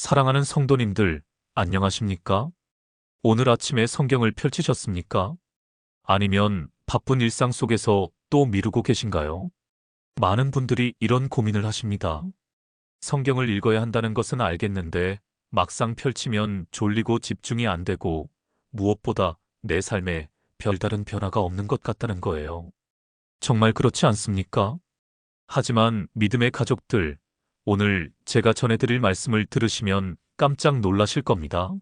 사랑하는 성도님들, 안녕하십니까? 오늘 아침에 성경을 펼치셨습니까? 아니면 바쁜 일상 속에서 또 미루고 계신가요? 많은 분들이 이런 고민을 하십니다. 성경을 읽어야 한다는 것은 알겠는데 막상 펼치면 졸리고 집중이 안 되고 무엇보다 내 삶에 별다른 변화가 없는 것 같다는 거예요. 정말 그렇지 않습니까? 하지만 믿음의 가족들, 오늘 제가 전해드릴 말씀을 들으시면 깜짝 놀라실 겁니다.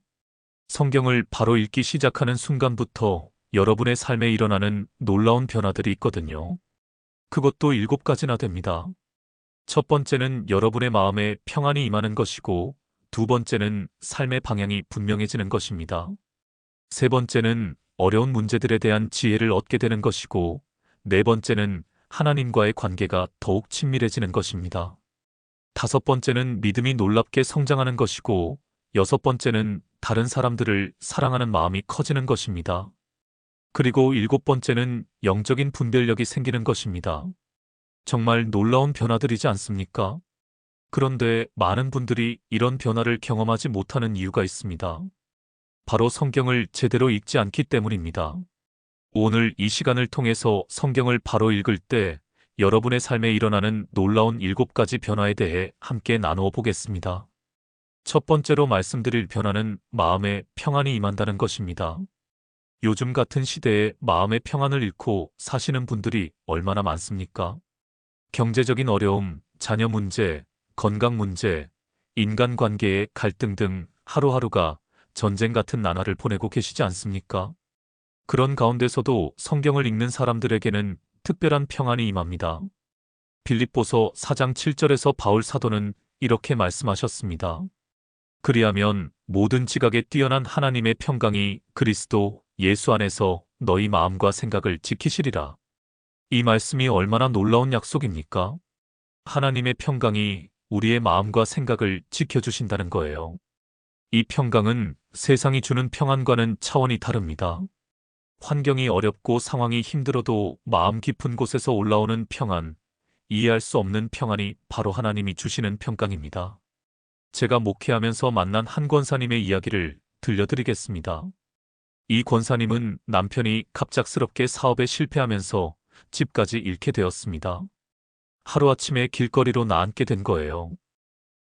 성경을 바로 읽기 시작하는 순간부터 여러분의 삶에 일어나는 놀라운 변화들이 있거든요. 그것도 7가지나 됩니다. 첫 번째는 여러분의 마음에 평안이 임하는 것이고, 두 번째는 삶의 방향이 분명해지는 것입니다. 세 번째는 어려운 문제들에 대한 지혜를 얻게 되는 것이고, 네 번째는 하나님과의 관계가 더욱 친밀해지는 것입니다. 다섯 번째는 믿음이 놀랍게 성장하는 것이고, 여섯 번째는 다른 사람들을 사랑하는 마음이 커지는 것입니다. 그리고 일곱 번째는 영적인 분별력이 생기는 것입니다. 정말 놀라운 변화들이지 않습니까? 그런데 많은 분들이 이런 변화를 경험하지 못하는 이유가 있습니다. 바로 성경을 제대로 읽지 않기 때문입니다. 오늘 이 시간을 통해서 성경을 바로 읽을 때 여러분의 삶에 일어나는 놀라운 7가지 변화에 대해 함께 나누어 보겠습니다. 첫 번째로 말씀드릴 변화는 마음에 평안이 임한다는 것입니다. 요즘 같은 시대에 마음의 평안을 잃고 사시는 분들이 얼마나 많습니까? 경제적인 어려움, 자녀 문제, 건강 문제, 인간관계의 갈등 등 하루하루가 전쟁 같은 나날을 보내고 계시지 않습니까? 그런 가운데서도 성경을 읽는 사람들에게는 특별한 평안이 임합니다. 빌립보서 4장 7절에서 바울 사도는 이렇게 말씀하셨습니다. 그리하면 모든 지각에 뛰어난 하나님의 평강이 그리스도 예수 안에서 너희 마음과 생각을 지키시리라. 이 말씀이 얼마나 놀라운 약속입니까? 하나님의 평강이 우리의 마음과 생각을 지켜주신다는 거예요. 이 평강은 세상이 주는 평안과는 차원이 다릅니다. 환경이 어렵고 상황이 힘들어도 마음 깊은 곳에서 올라오는 평안, 이해할 수 없는 평안이 바로 하나님이 주시는 평강입니다. 제가 목회하면서 만난 한 권사님의 이야기를 들려드리겠습니다. 이 권사님은 남편이 갑작스럽게 사업에 실패하면서 집까지 잃게 되었습니다. 하루아침에 길거리로 나앉게 된 거예요.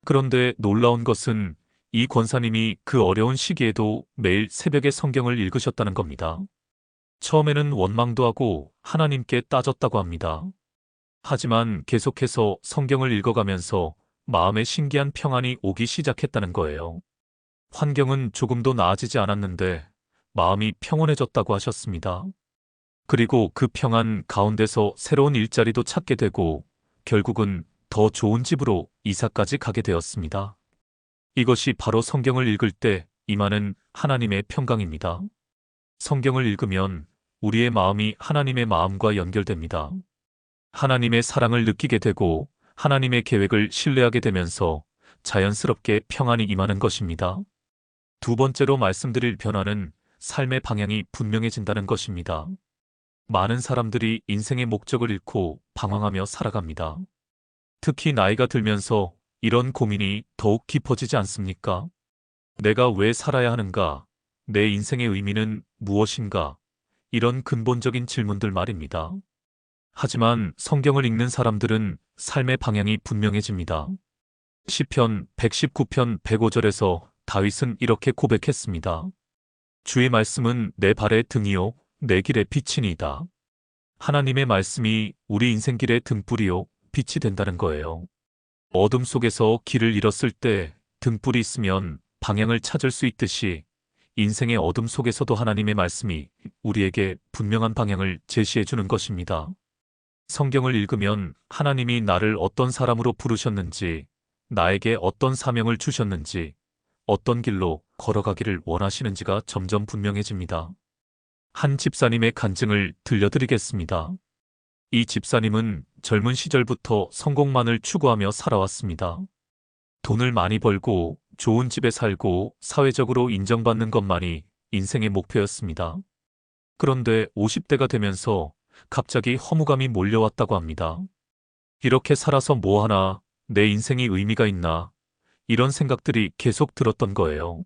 그런데 놀라운 것은 이 권사님이 그 어려운 시기에도 매일 새벽에 성경을 읽으셨다는 겁니다. 처음에는 원망도 하고 하나님께 따졌다고 합니다. 하지만 계속해서 성경을 읽어가면서 마음에 신기한 평안이 오기 시작했다는 거예요. 환경은 조금도 나아지지 않았는데 마음이 평온해졌다고 하셨습니다. 그리고 그 평안 가운데서 새로운 일자리도 찾게 되고 결국은 더 좋은 집으로 이사까지 가게 되었습니다. 이것이 바로 성경을 읽을 때 임하는 하나님의 평강입니다. 성경을 읽으면 우리의 마음이 하나님의 마음과 연결됩니다. 하나님의 사랑을 느끼게 되고 하나님의 계획을 신뢰하게 되면서 자연스럽게 평안이 임하는 것입니다. 두 번째로 말씀드릴 변화는 삶의 방향이 분명해진다는 것입니다. 많은 사람들이 인생의 목적을 잃고 방황하며 살아갑니다. 특히 나이가 들면서 이런 고민이 더욱 깊어지지 않습니까? 내가 왜 살아야 하는가? 내 인생의 의미는 무엇인가? 이런 근본적인 질문들 말입니다. 하지만 성경을 읽는 사람들은 삶의 방향이 분명해집니다. 시편 119편 105절에서 다윗은 이렇게 고백했습니다. 주의 말씀은 내 발의 등이요 내 길의 빛이니이다. 하나님의 말씀이 우리 인생길의 등불이요 빛이 된다는 거예요. 어둠 속에서 길을 잃었을 때 등불이 있으면 방향을 찾을 수 있듯이 인생의 어둠 속에서도 하나님의 말씀이 우리에게 분명한 방향을 제시해 주는 것입니다. 성경을 읽으면 하나님이 나를 어떤 사람으로 부르셨는지, 나에게 어떤 사명을 주셨는지, 어떤 길로 걸어가기를 원하시는지가 점점 분명해집니다. 한 집사님의 간증을 들려드리겠습니다. 이 집사님은 젊은 시절부터 성공만을 추구하며 살아왔습니다. 돈을 많이 벌고 좋은 집에 살고 사회적으로 인정받는 것만이 인생의 목표였습니다. 그런데 50대가 되면서 갑자기 허무감이 몰려왔다고 합니다. 이렇게 살아서 뭐하나, 내 인생이 의미가 있나, 이런 생각들이 계속 들었던 거예요.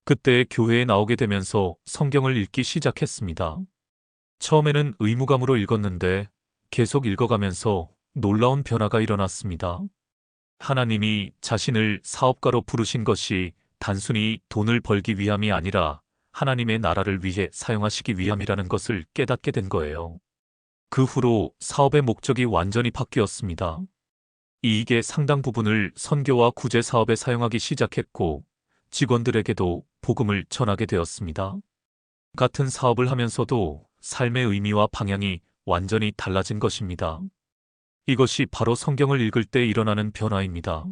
그때 교회에 나오게 되면서 성경을 읽기 시작했습니다. 처음에는 의무감으로 읽었는데 계속 읽어가면서 놀라운 변화가 일어났습니다. 하나님이 자신을 사업가로 부르신 것이 단순히 돈을 벌기 위함이 아니라 하나님의 나라를 위해 사용하시기 위함이라는 것을 깨닫게 된 거예요. 그 후로 사업의 목적이 완전히 바뀌었습니다. 이익의 상당 부분을 선교와 구제 사업에 사용하기 시작했고 직원들에게도 복음을 전하게 되었습니다. 같은 사업을 하면서도 삶의 의미와 방향이 완전히 달라진 것입니다. 이것이 바로 성경을 읽을 때 일어나는 변화입니다.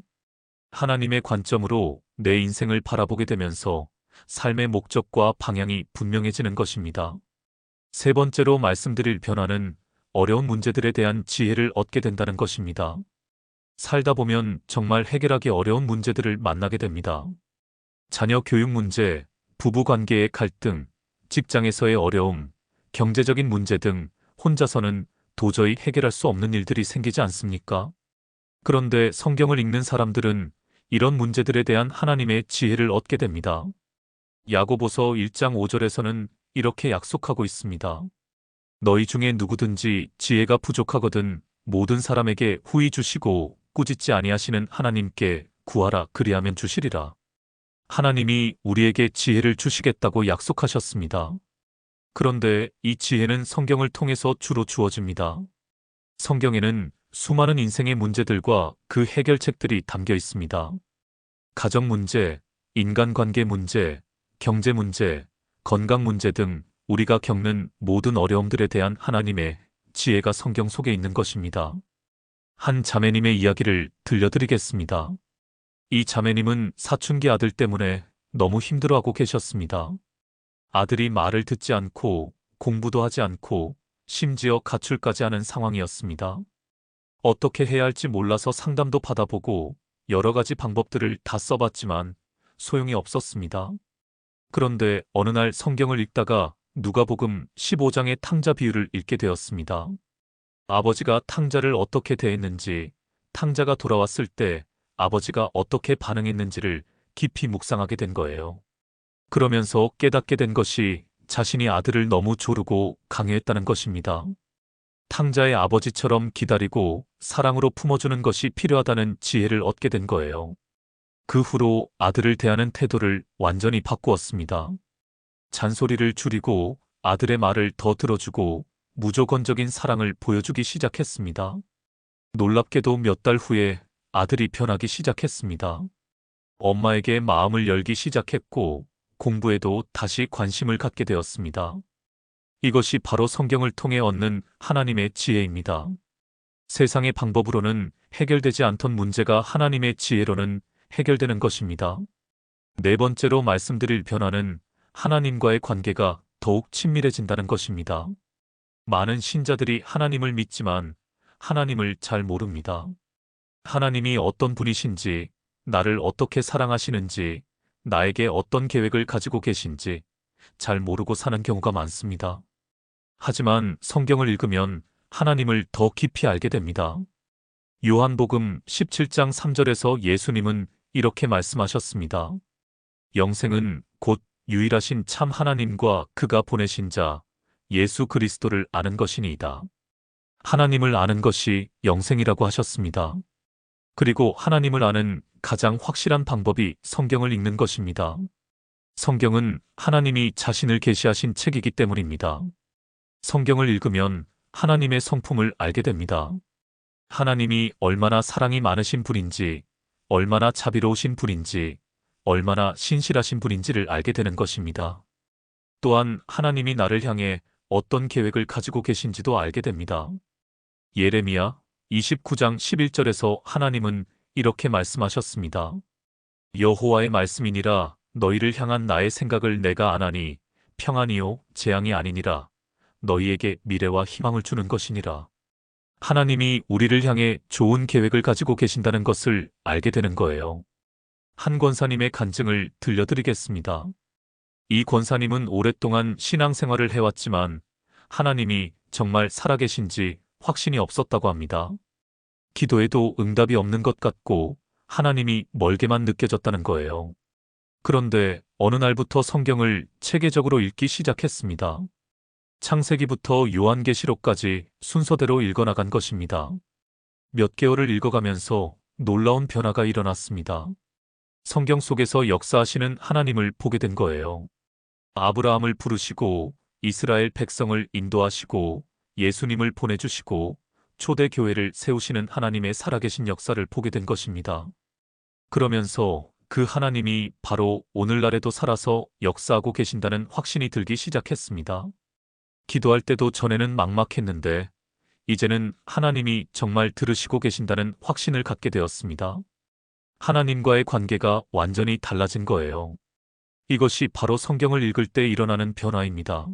하나님의 관점으로 내 인생을 바라보게 되면서 삶의 목적과 방향이 분명해지는 것입니다. 세 번째로 말씀드릴 변화는 어려운 문제들에 대한 지혜를 얻게 된다는 것입니다. 살다 보면 정말 해결하기 어려운 문제들을 만나게 됩니다. 자녀 교육 문제, 부부 관계의 갈등, 직장에서의 어려움, 경제적인 문제 등 혼자서는 도저히 해결할 수 없는 일들이 생기지 않습니까? 그런데 성경을 읽는 사람들은 이런 문제들에 대한 하나님의 지혜를 얻게 됩니다. 야고보서 1장 5절에서는 이렇게 약속하고 있습니다. 너희 중에 누구든지 지혜가 부족하거든 모든 사람에게 후히 주시고 꾸짖지 아니하시는 하나님께 구하라 그리하면 주시리라. 하나님이 우리에게 지혜를 주시겠다고 약속하셨습니다. 그런데 이 지혜는 성경을 통해서 주로 주어집니다. 성경에는 수많은 인생의 문제들과 그 해결책들이 담겨 있습니다. 가정 문제, 인간관계 문제, 경제 문제, 건강 문제 등 우리가 겪는 모든 어려움들에 대한 하나님의 지혜가 성경 속에 있는 것입니다. 한 자매님의 이야기를 들려드리겠습니다. 이 자매님은 사춘기 아들 때문에 너무 힘들어하고 계셨습니다. 아들이 말을 듣지 않고 공부도 하지 않고 심지어 가출까지 하는 상황이었습니다. 어떻게 해야 할지 몰라서 상담도 받아보고 여러 가지 방법들을 다 써봤지만 소용이 없었습니다. 그런데 어느 날 성경을 읽다가 누가복음 15장의 탕자 비유를 읽게 되었습니다. 아버지가 탕자를 어떻게 대했는지, 탕자가 돌아왔을 때 아버지가 어떻게 반응했는지를 깊이 묵상하게 된 거예요. 그러면서 깨닫게 된 것이 자신이 아들을 너무 조르고 강요했다는 것입니다. 탕자의 아버지처럼 기다리고 사랑으로 품어주는 것이 필요하다는 지혜를 얻게 된 거예요. 그 후로 아들을 대하는 태도를 완전히 바꾸었습니다. 잔소리를 줄이고 아들의 말을 더 들어주고 무조건적인 사랑을 보여주기 시작했습니다. 놀랍게도 몇 달 후에 아들이 변하기 시작했습니다. 엄마에게 마음을 열기 시작했고 공부에도 다시 관심을 갖게 되었습니다. 이것이 바로 성경을 통해 얻는 하나님의 지혜입니다. 세상의 방법으로는 해결되지 않던 문제가 하나님의 지혜로는 해결되는 것입니다. 네 번째로 말씀드릴 변화는 하나님과의 관계가 더욱 친밀해진다는 것입니다. 많은 신자들이 하나님을 믿지만 하나님을 잘 모릅니다. 하나님이 어떤 분이신지, 나를 어떻게 사랑하시는지, 나에게 어떤 계획을 가지고 계신지 잘 모르고 사는 경우가 많습니다. 하지만 성경을 읽으면 하나님을 더 깊이 알게 됩니다. 요한복음 17장 3절에서 예수님은 이렇게 말씀하셨습니다. 영생은 곧 유일하신 참 하나님과 그가 보내신 자 예수 그리스도를 아는 것이니이다. 하나님을 아는 것이 영생이라고 하셨습니다. 그리고 하나님을 아는 가장 확실한 방법이 성경을 읽는 것입니다. 성경은 하나님이 자신을 계시하신 책이기 때문입니다. 성경을 읽으면 하나님의 성품을 알게 됩니다. 하나님이 얼마나 사랑이 많으신 분인지, 얼마나 자비로우신 분인지, 얼마나 신실하신 분인지를 알게 되는 것입니다. 또한 하나님이 나를 향해 어떤 계획을 가지고 계신지도 알게 됩니다. 예레미야 29장 11절에서 하나님은 이렇게 말씀하셨습니다. 여호와의 말씀이니라 너희를 향한 나의 생각을 내가 아나니 평안이요 재앙이 아니니라 너희에게 미래와 희망을 주는 것이니라. 하나님이 우리를 향해 좋은 계획을 가지고 계신다는 것을 알게 되는 거예요. 한 권사님의 간증을 들려드리겠습니다. 이 권사님은 오랫동안 신앙생활을 해왔지만 하나님이 정말 살아계신지 확신이 없었다고 합니다. 기도해도 응답이 없는 것 같고 하나님이 멀게만 느껴졌다는 거예요. 그런데 어느 날부터 성경을 체계적으로 읽기 시작했습니다. 창세기부터 요한계시록까지 순서대로 읽어나간 것입니다. 몇 개월을 읽어가면서 놀라운 변화가 일어났습니다. 성경 속에서 역사하시는 하나님을 보게 된 거예요. 아브라함을 부르시고 이스라엘 백성을 인도하시고 예수님을 보내주시고 초대교회를 세우시는 하나님의 살아계신 역사를 보게 된 것입니다. 그러면서 그 하나님이 바로 오늘날에도 살아서 역사하고 계신다는 확신이 들기 시작했습니다. 기도할 때도 전에는 막막했는데 이제는 하나님이 정말 들으시고 계신다는 확신을 갖게 되었습니다. 하나님과의 관계가 완전히 달라진 거예요. 이것이 바로 성경을 읽을 때 일어나는 변화입니다.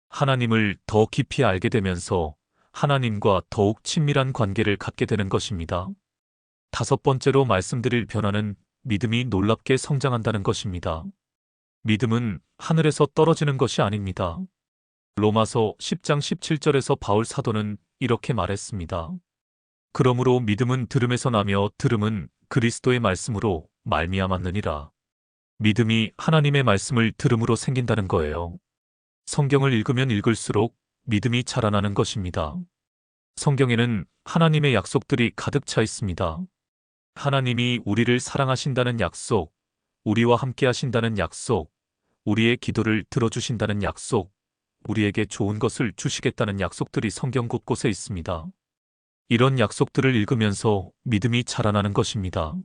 하나님을 더 깊이 알게 되면서 하나님과 더욱 친밀한 관계를 갖게 되는 것입니다. 다섯 번째로 말씀드릴 변화는 믿음이 놀랍게 성장한다는 것입니다. 믿음은 하늘에서 떨어지는 것이 아닙니다. 로마서 10장 17절에서 바울 사도는 이렇게 말했습니다. 그러므로 믿음은 들음에서 나며 들음은 그리스도의 말씀으로 말미암았느니라. 믿음이 하나님의 말씀을 들음으로 생긴다는 거예요. 성경을 읽으면 읽을수록 믿음이 자라나는 것입니다. 성경에는 하나님의 약속들이 가득 차 있습니다. 하나님이 우리를 사랑하신다는 약속, 우리와 함께 하신다는 약속, 우리의 기도를 들어주신다는 약속, 우리에게 좋은 것을 주시겠다는 약속들이 성경 곳곳에 있습니다. 이런 약속들을 읽으면서 믿음이 자라나는 것입니다.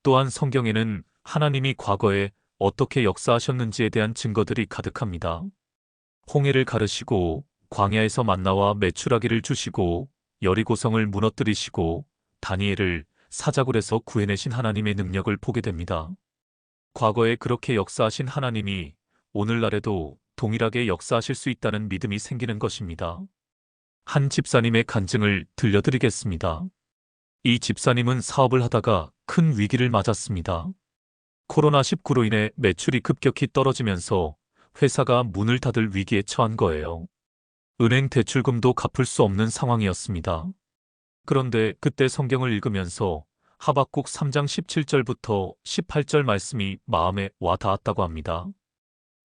또한 성경에는 하나님이 과거에 어떻게 역사하셨는지에 대한 증거들이 가득합니다. 홍해를 가르시고 광야에서 만나와 메추라기를 주시고 여리고성을 무너뜨리시고 다니엘을 사자굴에서 구해내신 하나님의 능력을 보게 됩니다. 과거에 그렇게 역사하신 하나님이 오늘날에도 동일하게 역사하실 수 있다는 믿음이 생기는 것입니다. 한 집사님의 간증을 들려드리겠습니다. 이 집사님은 사업을 하다가 큰 위기를 맞았습니다. 코로나19로 인해 매출이 급격히 떨어지면서 회사가 문을 닫을 위기에 처한 거예요. 은행 대출금도 갚을 수 없는 상황이었습니다. 그런데 그때 성경을 읽으면서 하박국 3장 17절부터 18절 말씀이 마음에 와 닿았다고 합니다.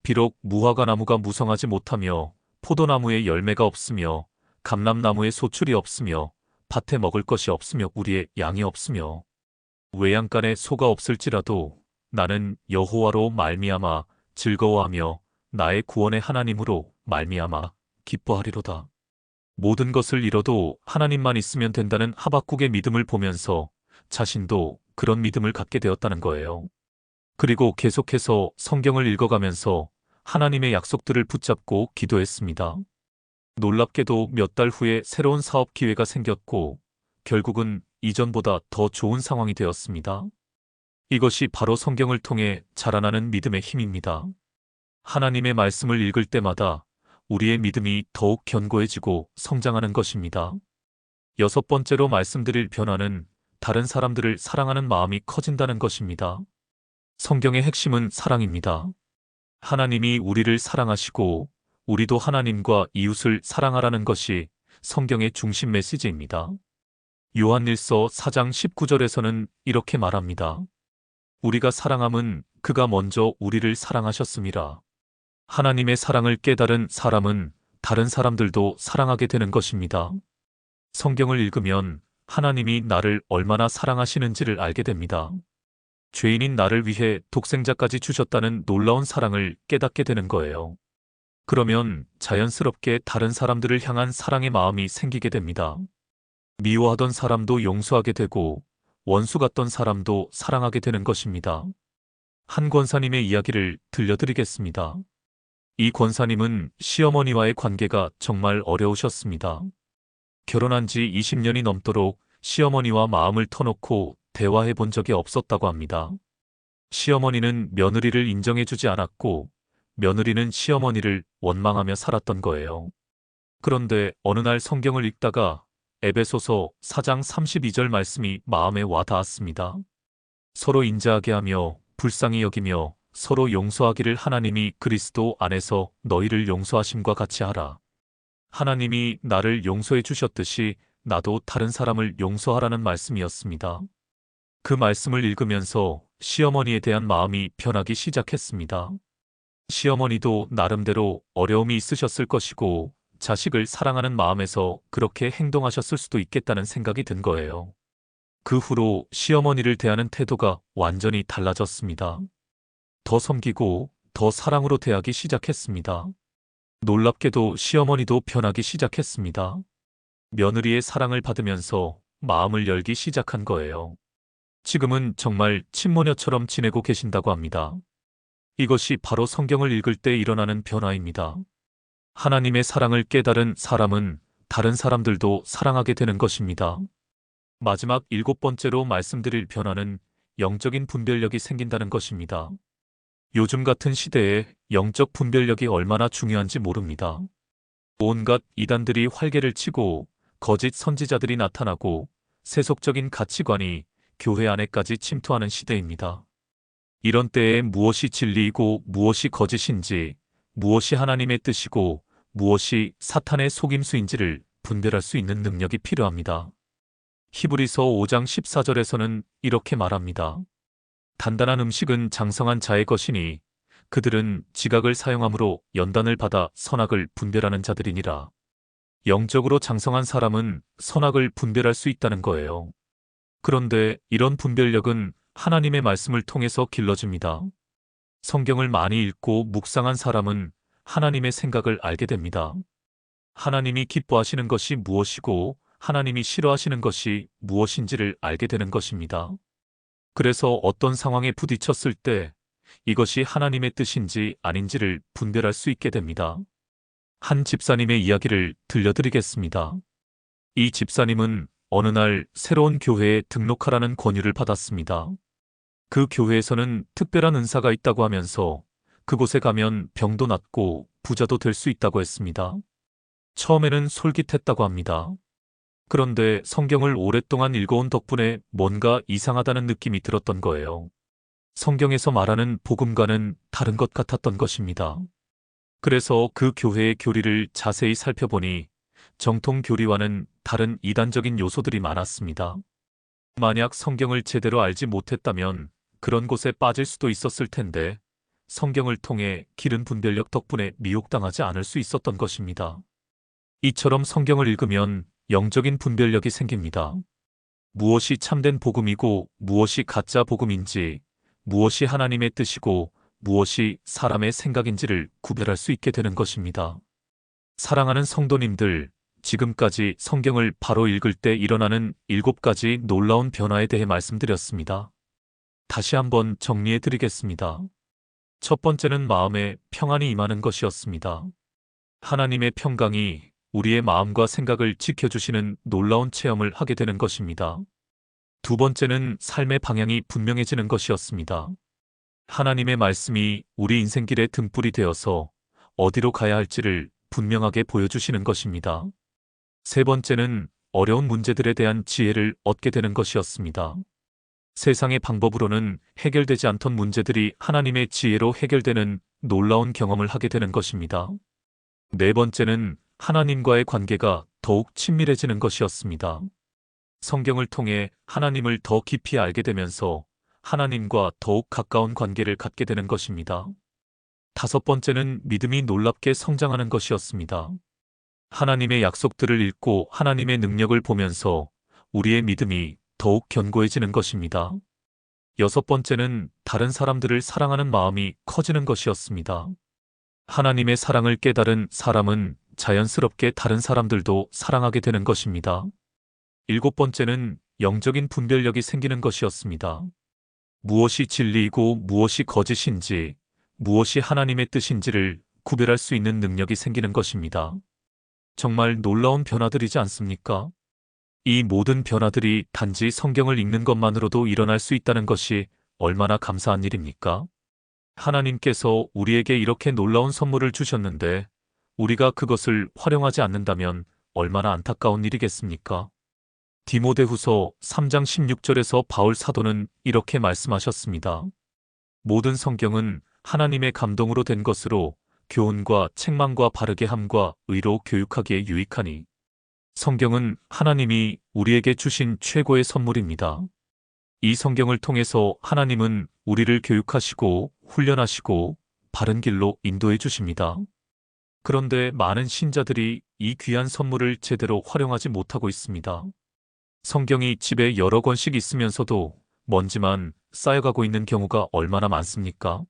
비록 무화과 나무가 무성하지 못하며 포도나무에 열매가 없으며 감람나무에 소출이 없으며 밭에 먹을 것이 없으며 우리의 양이 없으며 외양간에 소가 없을지라도 나는 여호와로 말미암아 즐거워하며 나의 구원의 하나님으로 말미암아 기뻐하리로다. 모든 것을 잃어도 하나님만 있으면 된다는 하박국의 믿음을 보면서 자신도 그런 믿음을 갖게 되었다는 거예요. 그리고 계속해서 성경을 읽어가면서 하나님의 약속들을 붙잡고 기도했습니다. 놀랍게도 몇 달 후에 새로운 사업 기회가 생겼고 결국은 이전보다 더 좋은 상황이 되었습니다. 이것이 바로 성경을 통해 자라나는 믿음의 힘입니다. 하나님의 말씀을 읽을 때마다 우리의 믿음이 더욱 견고해지고 성장하는 것입니다. 여섯 번째로 말씀드릴 변화는 다른 사람들을 사랑하는 마음이 커진다는 것입니다. 성경의 핵심은 사랑입니다. 하나님이 우리를 사랑하시고 우리도 하나님과 이웃을 사랑하라는 것이 성경의 중심 메시지입니다. 요한일서 4장 19절에서는 이렇게 말합니다. 우리가 사랑함은 그가 먼저 우리를 사랑하셨음이라. 하나님의 사랑을 깨달은 사람은 다른 사람들도 사랑하게 되는 것입니다. 성경을 읽으면 하나님이 나를 얼마나 사랑하시는지를 알게 됩니다. 죄인인 나를 위해 독생자까지 주셨다는 놀라운 사랑을 깨닫게 되는 거예요. 그러면 자연스럽게 다른 사람들을 향한 사랑의 마음이 생기게 됩니다. 미워하던 사람도 용서하게 되고 원수 같던 사람도 사랑하게 되는 것입니다. 한 권사님의 이야기를 들려드리겠습니다. 이 권사님은 시어머니와의 관계가 정말 어려우셨습니다. 결혼한 지 20년이 넘도록 시어머니와 마음을 터놓고 대화해 본 적이 없었다고 합니다. 시어머니는 며느리를 인정해주지 않았고 며느리는 시어머니를 원망하며 살았던 거예요. 그런데 어느 날 성경을 읽다가 에베소서 4장 32절 말씀이 마음에 와 닿았습니다. 서로 인자하게 하며 불쌍히 여기며 서로 용서하기를 하나님이 그리스도 안에서 너희를 용서하심과 같이 하라. 하나님이 나를 용서해 주셨듯이 나도 다른 사람을 용서하라는 말씀이었습니다. 그 말씀을 읽으면서 시어머니에 대한 마음이 변하기 시작했습니다. 시어머니도 나름대로 어려움이 있으셨을 것이고 자식을 사랑하는 마음에서 그렇게 행동하셨을 수도 있겠다는 생각이 든 거예요. 그 후로 시어머니를 대하는 태도가 완전히 달라졌습니다. 더 섬기고 더 사랑으로 대하기 시작했습니다. 놀랍게도 시어머니도 변하기 시작했습니다. 며느리의 사랑을 받으면서 마음을 열기 시작한 거예요. 지금은 정말 친모녀처럼 지내고 계신다고 합니다. 이것이 바로 성경을 읽을 때 일어나는 변화입니다. 하나님의 사랑을 깨달은 사람은 다른 사람들도 사랑하게 되는 것입니다. 마지막 7번째로 말씀드릴 변화는 영적인 분별력이 생긴다는 것입니다. 요즘 같은 시대에 영적 분별력이 얼마나 중요한지 모릅니다. 온갖 이단들이 활개를 치고 거짓 선지자들이 나타나고 세속적인 가치관이 교회 안에까지 침투하는 시대입니다. 이런 때에 무엇이 진리이고 무엇이 거짓인지, 무엇이 하나님의 뜻이고 무엇이 사탄의 속임수인지를 분별할 수 있는 능력이 필요합니다. 히브리서 5장 14절에서는 이렇게 말합니다. 단단한 음식은 장성한 자의 것이니 그들은 지각을 사용함으로 연단을 받아 선악을 분별하는 자들이니라. 영적으로 장성한 사람은 선악을 분별할 수 있다는 거예요. 그런데 이런 분별력은 하나님의 말씀을 통해서 길러집니다. 성경을 많이 읽고 묵상한 사람은 하나님의 생각을 알게 됩니다. 하나님이 기뻐하시는 것이 무엇이고 하나님이 싫어하시는 것이 무엇인지를 알게 되는 것입니다. 그래서 어떤 상황에 부딪혔을 때 이것이 하나님의 뜻인지 아닌지를 분별할 수 있게 됩니다. 한 집사님의 이야기를 들려드리겠습니다. 이 집사님은 어느 날 새로운 교회에 등록하라는 권유를 받았습니다. 그 교회에서는 특별한 은사가 있다고 하면서 그곳에 가면 병도 낫고 부자도 될 수 있다고 했습니다. 처음에는 솔깃했다고 합니다. 그런데 성경을 오랫동안 읽어온 덕분에 뭔가 이상하다는 느낌이 들었던 거예요. 성경에서 말하는 복음과는 다른 것 같았던 것입니다. 그래서 그 교회의 교리를 자세히 살펴보니 정통 교리와는 다른 이단적인 요소들이 많았습니다. 만약 성경을 제대로 알지 못했다면 그런 곳에 빠질 수도 있었을 텐데 성경을 통해 기른 분별력 덕분에 미혹당하지 않을 수 있었던 것입니다. 이처럼 성경을 읽으면 영적인 분별력이 생깁니다. 무엇이 참된 복음이고 무엇이 가짜 복음인지, 무엇이 하나님의 뜻이고 무엇이 사람의 생각인지를 구별할 수 있게 되는 것입니다. 사랑하는 성도님들, 지금까지 성경을 바로 읽을 때 일어나는 7가지 놀라운 변화에 대해 말씀드렸습니다. 다시 한번 정리해 드리겠습니다. 첫 번째는 마음에 평안이 임하는 것이었습니다. 하나님의 평강이 우리의 마음과 생각을 지켜주시는 놀라운 체험을 하게 되는 것입니다. 두 번째는 삶의 방향이 분명해지는 것이었습니다. 하나님의 말씀이 우리 인생길의 등불이 되어서 어디로 가야 할지를 분명하게 보여주시는 것입니다. 세 번째는 어려운 문제들에 대한 지혜를 얻게 되는 것이었습니다. 세상의 방법으로는 해결되지 않던 문제들이 하나님의 지혜로 해결되는 놀라운 경험을 하게 되는 것입니다. 네 번째는 하나님과의 관계가 더욱 친밀해지는 것이었습니다. 성경을 통해 하나님을 더 깊이 알게 되면서 하나님과 더욱 가까운 관계를 갖게 되는 것입니다. 다섯 번째는 믿음이 놀랍게 성장하는 것이었습니다. 하나님의 약속들을 읽고 하나님의 능력을 보면서 우리의 믿음이 더욱 견고해지는 것입니다. 여섯 번째는 다른 사람들을 사랑하는 마음이 커지는 것이었습니다. 하나님의 사랑을 깨달은 사람은 자연스럽게 다른 사람들도 사랑하게 되는 것입니다. 일곱 번째는 영적인 분별력이 생기는 것이었습니다. 무엇이 진리이고 무엇이 거짓인지, 무엇이 하나님의 뜻인지를 구별할 수 있는 능력이 생기는 것입니다. 정말 놀라운 변화들이지 않습니까? 이 모든 변화들이 단지 성경을 읽는 것만으로도 일어날 수 있다는 것이 얼마나 감사한 일입니까? 하나님께서 우리에게 이렇게 놀라운 선물을 주셨는데 우리가 그것을 활용하지 않는다면 얼마나 안타까운 일이겠습니까? 디모데후서 3장 16절에서 바울 사도는 이렇게 말씀하셨습니다. 모든 성경은 하나님의 감동으로 된 것으로 교훈과 책망과 바르게 함과 의로 교육하기에 유익하니 성경은 하나님이 우리에게 주신 최고의 선물입니다. 이 성경을 통해서 하나님은 우리를 교육하시고 훈련하시고 바른 길로 인도해 주십니다. 그런데 많은 신자들이 이 귀한 선물을 제대로 활용하지 못하고 있습니다. 성경이 집에 여러 권씩 있으면서도 먼지만 쌓여가고 있는 경우가 얼마나 많습니까?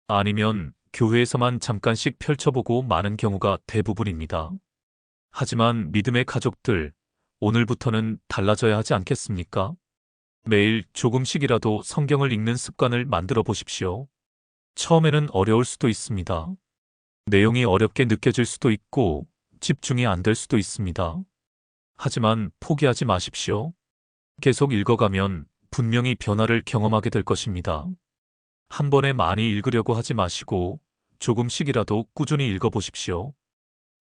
아니면 교회에서만 잠깐씩 펼쳐보고 마는 경우가 대부분입니다. 하지만 믿음의 가족들, 오늘부터는 달라져야 하지 않겠습니까? 매일 조금씩이라도 성경을 읽는 습관을 만들어 보십시오. 처음에는 어려울 수도 있습니다. 내용이 어렵게 느껴질 수도 있고 집중이 안 될 수도 있습니다. 하지만 포기하지 마십시오. 계속 읽어가면 분명히 변화를 경험하게 될 것입니다. 한 번에 많이 읽으려고 하지 마시고 조금씩이라도 꾸준히 읽어보십시오.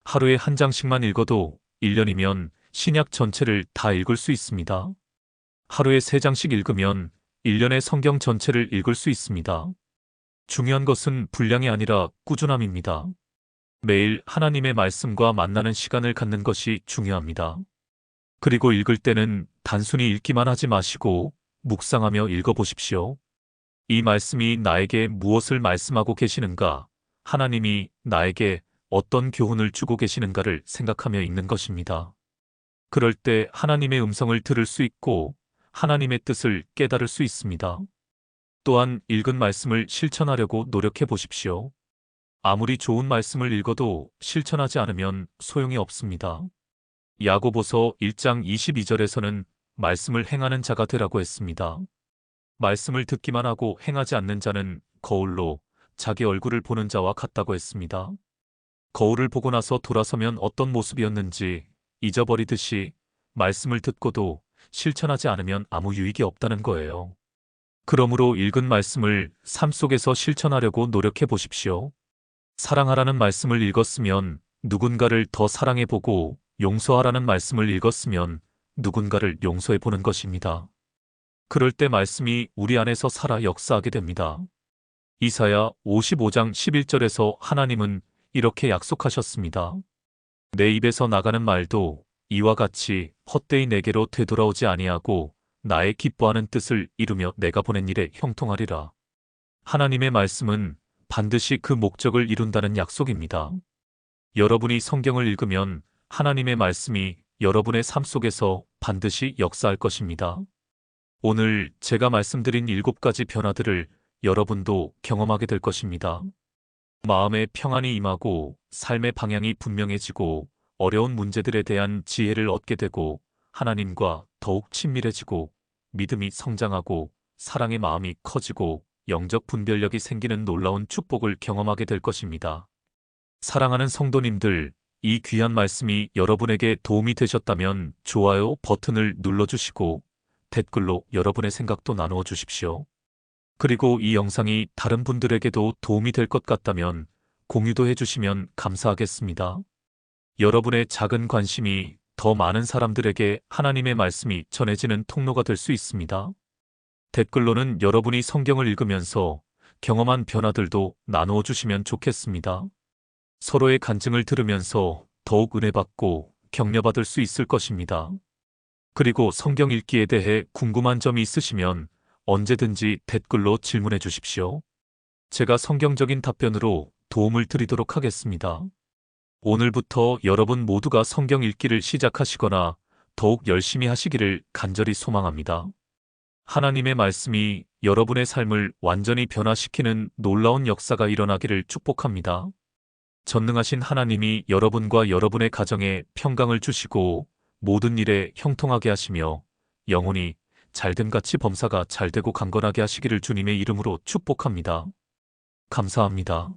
하루에 한 장씩만 읽어도 1년이면 신약 전체를 다 읽을 수 있습니다. 하루에 3장씩 읽으면 1년의 성경 전체를 읽을 수 있습니다. 중요한 것은 분량이 아니라 꾸준함입니다. 매일 하나님의 말씀과 만나는 시간을 갖는 것이 중요합니다. 그리고 읽을 때는 단순히 읽기만 하지 마시고 묵상하며 읽어보십시오. 이 말씀이 나에게 무엇을 말씀하고 계시는가, 하나님이 나에게 어떤 교훈을 주고 계시는가를 생각하며 읽는 것입니다. 그럴 때 하나님의 음성을 들을 수 있고 하나님의 뜻을 깨달을 수 있습니다. 또한 읽은 말씀을 실천하려고 노력해 보십시오. 아무리 좋은 말씀을 읽어도 실천하지 않으면 소용이 없습니다. 야고보서 1장 22절에서는 말씀을 행하는 자가 되라고 했습니다. 말씀을 듣기만 하고 행하지 않는 자는 거울로 자기 얼굴을 보는 자와 같다고 했습니다. 거울을 보고 나서 돌아서면 어떤 모습이었는지 잊어버리듯이 말씀을 듣고도 실천하지 않으면 아무 유익이 없다는 거예요. 그러므로 읽은 말씀을 삶 속에서 실천하려고 노력해 보십시오. 사랑하라는 말씀을 읽었으면 누군가를 더 사랑해보고 용서하라는 말씀을 읽었으면 누군가를 용서해보는 것입니다. 그럴 때 말씀이 우리 안에서 살아 역사하게 됩니다. 이사야 55장 11절에서 하나님은 이렇게 약속하셨습니다. 내 입에서 나가는 말도 이와 같이 헛되이 내게로 되돌아오지 아니하고 나의 기뻐하는 뜻을 이루며 내가 보낸 일에 형통하리라. 하나님의 말씀은 반드시 그 목적을 이룬다는 약속입니다. 여러분이 성경을 읽으면 하나님의 말씀이 여러분의 삶 속에서 반드시 역사할 것입니다. 오늘 제가 말씀드린 7가지 변화들을 여러분도 경험하게 될 것입니다. 마음의 평안이 임하고 삶의 방향이 분명해지고 어려운 문제들에 대한 지혜를 얻게 되고 하나님과 더욱 친밀해지고 믿음이 성장하고 사랑의 마음이 커지고 영적 분별력이 생기는 놀라운 축복을 경험하게 될 것입니다. 사랑하는 성도님들, 이 귀한 말씀이 여러분에게 도움이 되셨다면 좋아요 버튼을 눌러주시고 댓글로 여러분의 생각도 나누어 주십시오. 그리고 이 영상이 다른 분들에게도 도움이 될 것 같다면 공유도 해주시면 감사하겠습니다. 여러분의 작은 관심이 더 많은 사람들에게 하나님의 말씀이 전해지는 통로가 될 수 있습니다. 댓글로는 여러분이 성경을 읽으면서 경험한 변화들도 나누어 주시면 좋겠습니다. 서로의 간증을 들으면서 더욱 은혜받고 격려받을 수 있을 것입니다. 그리고 성경 읽기에 대해 궁금한 점이 있으시면 언제든지 댓글로 질문해 주십시오. 제가 성경적인 답변으로 도움을 드리도록 하겠습니다. 오늘부터 여러분 모두가 성경 읽기를 시작하시거나 더욱 열심히 하시기를 간절히 소망합니다. 하나님의 말씀이 여러분의 삶을 완전히 변화시키는 놀라운 역사가 일어나기를 축복합니다. 전능하신 하나님이 여러분과 여러분의 가정에 평강을 주시고 모든 일에 형통하게 하시며 영혼이 잘됨같이 범사가 잘되고 강건하게 하시기를 주님의 이름으로 축복합니다. 감사합니다.